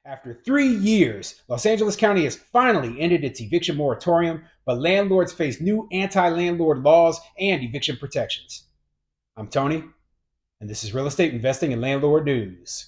After 3 years, Los Angeles County has finally ended its eviction moratorium, but landlords face new anti landlord laws and eviction protections. I'm Tony, and this is Real Estate Investing and Landlord News.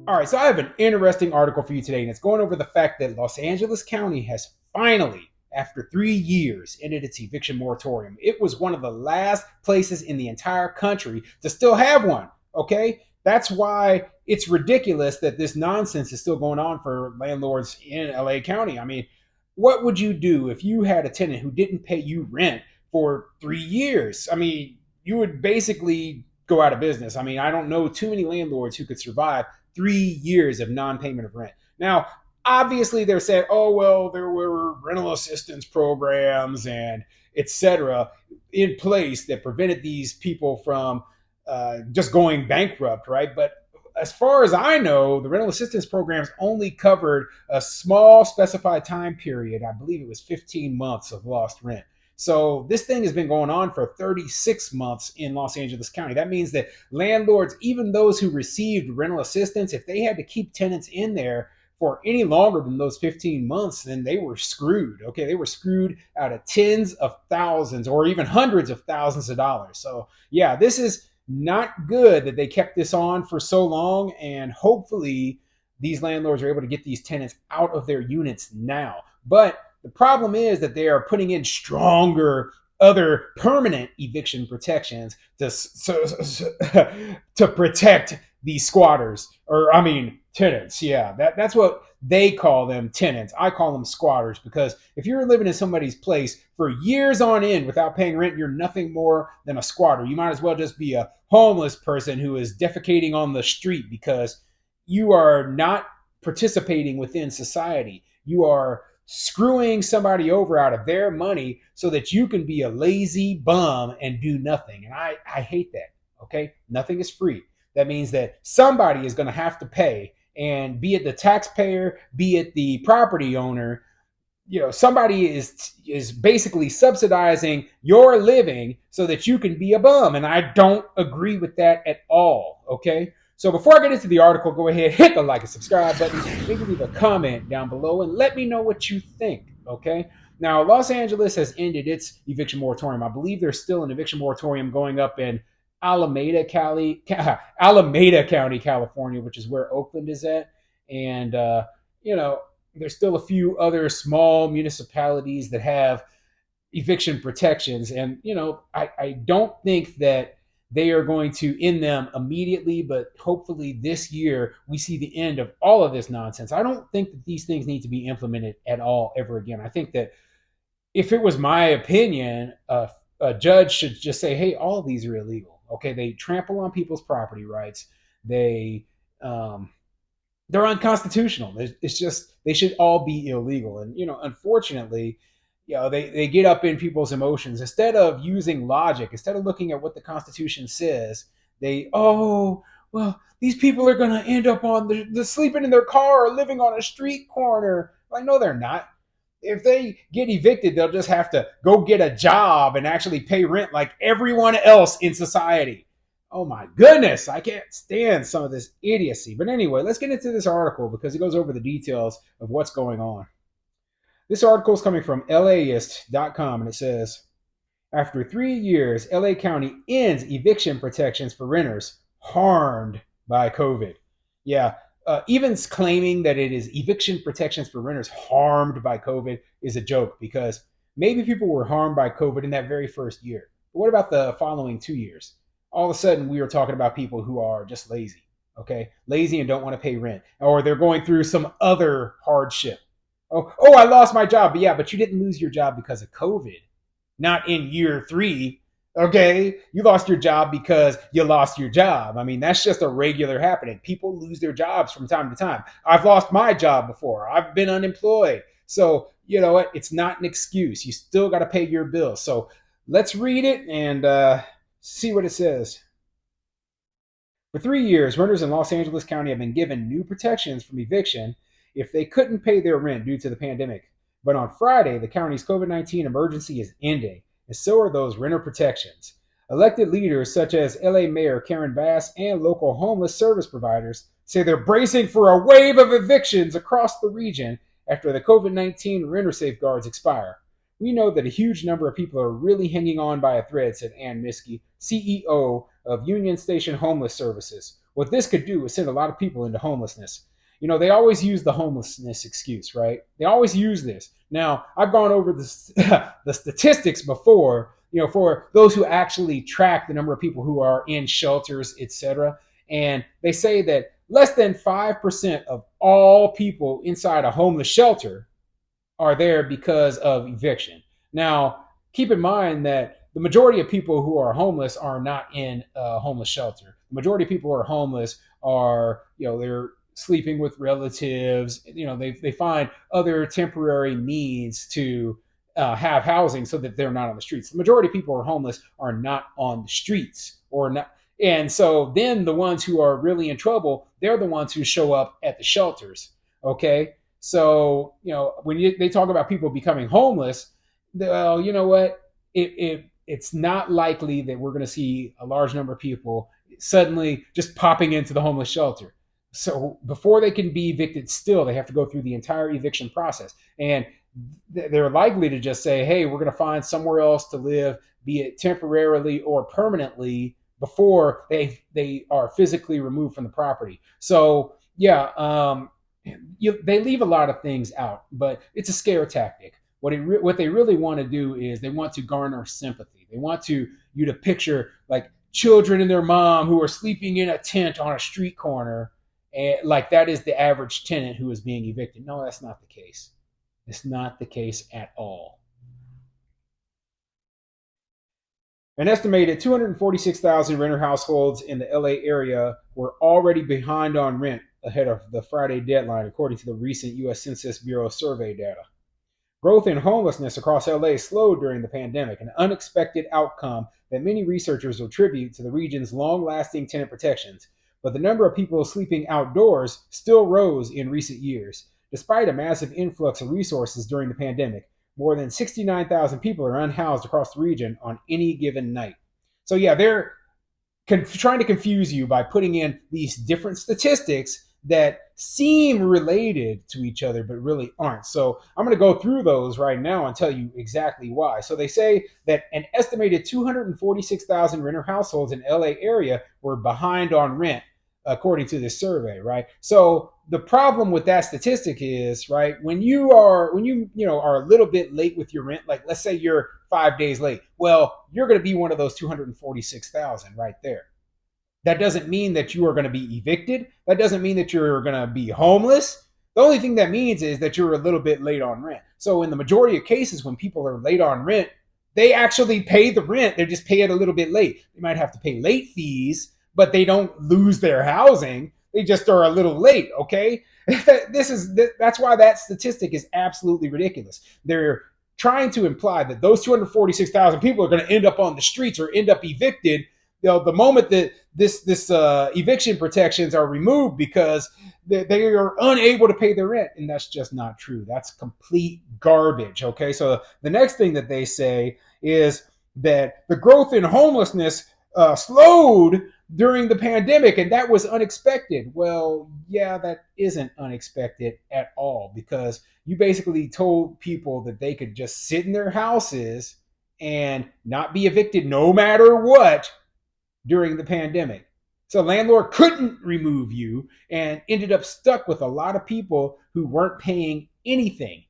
All right, so I have an interesting article for you today, and it's going over the fact that Los Angeles County has finally, after 3 years, ended its eviction moratorium. It was one of the last places in the entire country to still have one, okay? That's why it's ridiculous that this nonsense is still going on for landlords in LA County. I mean, what would you do if you had a tenant who didn't pay you rent for 3 years? I mean, you would basically go out of business. I mean, I don't know too many landlords who could survive 3 years of non-payment of rent. Now, obviously, they're saying, "Oh well, there were rental assistance programs and etc. in place that prevented these people from just going bankrupt, right?" But as far as I know, the rental assistance programs only covered a small specified time period. I believe it was 15 months of lost rent. So this thing has been going on for 36 months in Los Angeles County. That means that landlords, even those who received rental assistance, if they had to keep tenants in there for any longer than those 15 months, then they were screwed. Okay, they were screwed out of tens of thousands or even hundreds of thousands of dollars. So yeah, this is not good that they kept this on for so long, and hopefully these landlords are able to get these tenants out of their units now. But the problem is that they are putting in stronger other permanent eviction protections to protect these squatters, or I mean tenants. Yeah, that's what they call them, tenants. I call them squatters, because if you're living in somebody's place for years on end without paying rent, you're nothing more than a squatter. You might as well just be a homeless person who is defecating on the street, because you are not participating within society. You are screwing somebody over out of their money so that you can be a lazy bum and do nothing. And I hate that. Okay. Nothing is free. That means that somebody is going to have to pay, and be it the taxpayer, be it the property owner, somebody is basically subsidizing your living so that you can be a bum. And I don't agree with that at all. Okay. So before I get into the article, go ahead, hit the like and subscribe button, maybe leave a comment down below and let me know what you think. Okay. Now, Los Angeles has ended its eviction moratorium. I believe there's still an eviction moratorium going up in Alameda County, California, which is where Oakland is at. And, you know, there's still a few other small municipalities that have eviction protections. And, I don't think that they are going to end them immediately, but hopefully this year we see the end of all of this nonsense. I don't think that these things need to be implemented at all ever again. I think that if it was my opinion, a judge should just say, "Hey, all of these are illegal." Okay, they trample on people's property rights. They they're unconstitutional. It's just they should all be illegal. And unfortunately, they get up in people's emotions instead of using logic. Instead of looking at what the Constitution says, well, these people are going to end up on the sleeping in their car or living on a street corner. Like, no, they're not. If they get evicted, they'll just have to go get a job and actually pay rent like everyone else in society. Oh my goodness, I can't stand some of this idiocy. But anyway, let's get into this article because it goes over the details of what's going on. This article is coming from LAist.com, and it says, after 3 years, LA County ends eviction protections for renters harmed by COVID. Yeah, even claiming that it is eviction protections for renters harmed by COVID is a joke, because maybe people were harmed by COVID in that very first year. But what about the following 2 years? All of a sudden, we are talking about people who are just lazy, okay? Lazy and don't want to pay rent, or they're going through some other hardship. Oh, I lost my job. But yeah, but you didn't lose your job because of COVID, not in year 3. Okay, you lost your job because you lost your job. I mean, that's just a regular happening. People lose their jobs from time to time. I've lost my job before. I've been unemployed. So, you know what? It's not an excuse. You still got to pay your bills. So let's read it and see what it says. For 3 years, renters in Los Angeles County have been given new protections from eviction if they couldn't pay their rent due to the pandemic. But on Friday, the county's COVID-19 emergency is ending, and so are those renter protections. Elected leaders such as LA Mayor Karen Bass and local homeless service providers say they're bracing for a wave of evictions across the region after the COVID-19 renter safeguards expire. We know that a huge number of people are really hanging on by a thread, said Ann Miskey, CEO of Union Station Homeless Services. What this could do is send a lot of people into homelessness. They always use the homelessness excuse, right? They always use this. Now, I've gone over the statistics before, for those who actually track the number of people who are in shelters, etc. And they say that less than 5% of all people inside a homeless shelter are there because of eviction. Now, keep in mind that the majority of people who are homeless are not in a homeless shelter. The majority of people who are homeless are, they're sleeping with relatives. They find other temporary means to have housing so that they're not on the streets. The majority of people who are homeless are not on the streets or not. And so then the ones who are really in trouble, they're the ones who show up at the shelters. Okay. So, when they talk about people becoming homeless, well, you know what? It's not likely that we're going to see a large number of people suddenly just popping into the homeless shelter. So before they can be evicted, still, they have to go through the entire eviction process. And they're likely to just say, hey, we're going to find somewhere else to live, be it temporarily or permanently, before they are physically removed from the property. So, yeah, they leave a lot of things out, but it's a scare tactic. What they really want to do is they want to garner sympathy. They want you to picture like children and their mom who are sleeping in a tent on a street corner, and like that is the average tenant who is being evicted. No, that's not the case. It's not the case at all. An estimated 246,000 renter households in the LA area were already behind on rent ahead of the Friday deadline, according to the recent U.S. Census Bureau survey data. Growth in homelessness across LA slowed during the pandemic, an unexpected outcome that many researchers attribute to the region's long lasting tenant protections. But the number of people sleeping outdoors still rose in recent years. Despite a massive influx of resources during the pandemic, more than 69,000 people are unhoused across the region on any given night. So, yeah, they're trying to confuse you by putting in these different statistics that seem related to each other but really aren't. So I'm going to go through those right now and tell you exactly why. So they say that an estimated 246,000 renter households in LA area were behind on rent according to this survey, right? So the problem with that statistic is, right, when you are a little bit late with your rent, like let's say you're 5 days late, well, you're going to be one of those 246,000 right there. That doesn't mean that you are going to be evicted. That doesn't mean that you're going to be homeless. The only thing that means is that you're a little bit late on rent. So in the majority of cases, when people are late on rent, they actually pay the rent. They just pay it a little bit late. They might have to pay late fees, but they don't lose their housing. They just are a little late. Okay, that's why that statistic is absolutely ridiculous. They're trying to imply that those 246,000 people are going to end up on the streets or end up evicted, the moment that this eviction protections are removed because they are unable to pay their rent, and that's just not true. That's complete garbage. Okay, so the next thing that they say is that the growth in homelessness slowed during the pandemic, and that was unexpected. Well, yeah, that isn't unexpected at all, because you basically told people that they could just sit in their houses and not be evicted no matter what during the pandemic. So landlord couldn't remove you and ended up stuck with a lot of people who weren't paying anything.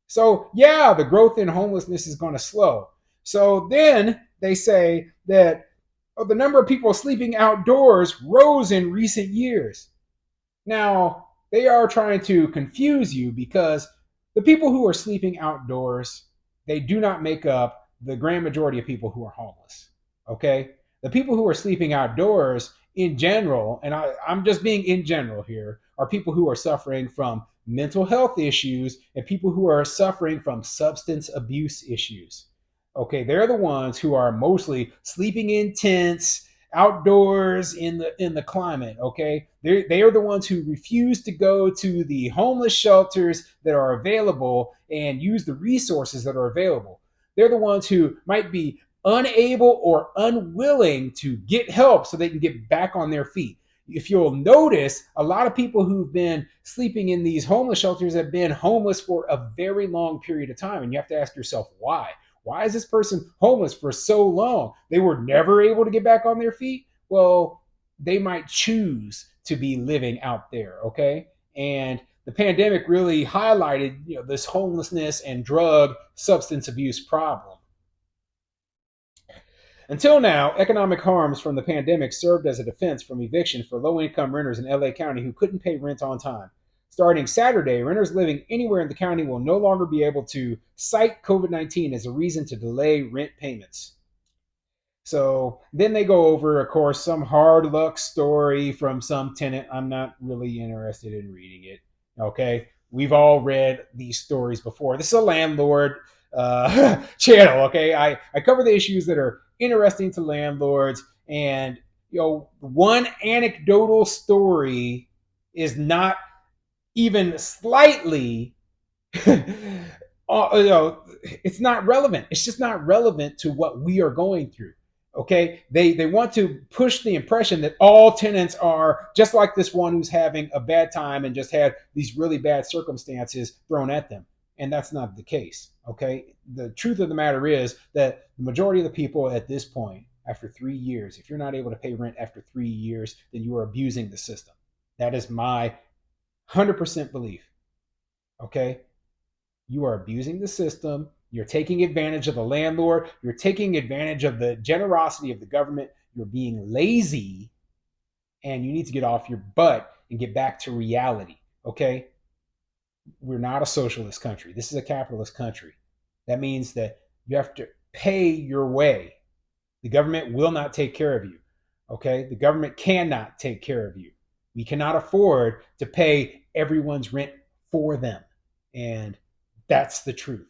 So yeah, the growth in homelessness is going to slow. So then they say that the number of people sleeping outdoors rose in recent years. Now, they are trying to confuse you because the people who are sleeping outdoors, they do not make up the grand majority of people who are homeless. Okay? The people who are sleeping outdoors in general, and I'm just being in general here, are people who are suffering from mental health issues and people who are suffering from substance abuse issues. Okay, they're the ones who are mostly sleeping in tents outdoors in the climate. Okay, they are the ones who refuse to go to the homeless shelters that are available and use the resources that are available. They're the ones who might be unable or unwilling to get help so they can get back on their feet. If you'll notice, a lot of people who've been sleeping in these homeless shelters have been homeless for a very long period of time. And you have to ask yourself, why? Why is this person homeless for so long? They were never able to get back on their feet? Well, they might choose to be living out there, okay? And the pandemic really highlighted, this homelessness and drug substance abuse problem. Until now, economic harms from the pandemic served as a defense from eviction for low income renters in LA County who couldn't pay rent on time. Starting Saturday, renters living anywhere in the county will no longer be able to cite COVID 19 as a reason to delay rent payments. So then they go over, of course, some hard luck story from some tenant. I'm not really interested in reading it. Okay. We've all read these stories before. This is a landlord channel. Okay. I cover the issues that are interesting to landlords. And, one anecdotal story is not even slightly it's not relevant. It's just not relevant to what we are going through. Okay, they want to push the impression that all tenants are just like this one who's having a bad time and just had these really bad circumstances thrown at them, and that's not the case. Okay, the truth of the matter is that the majority of the people at this point, after 3 years, if you're not able to pay rent after 3 years, then you are abusing the system. That is my 100% belief. Okay, you are abusing the system. You're taking advantage of the landlord. You're taking advantage of the generosity of the government. You're being lazy, and you need to get off your butt and get back to reality. Okay? We're not a socialist country. This is a capitalist country. That means that you have to pay your way. The government will not take care of you. Okay? The government cannot take care of you. We cannot afford to pay everyone's rent for them. And that's the truth.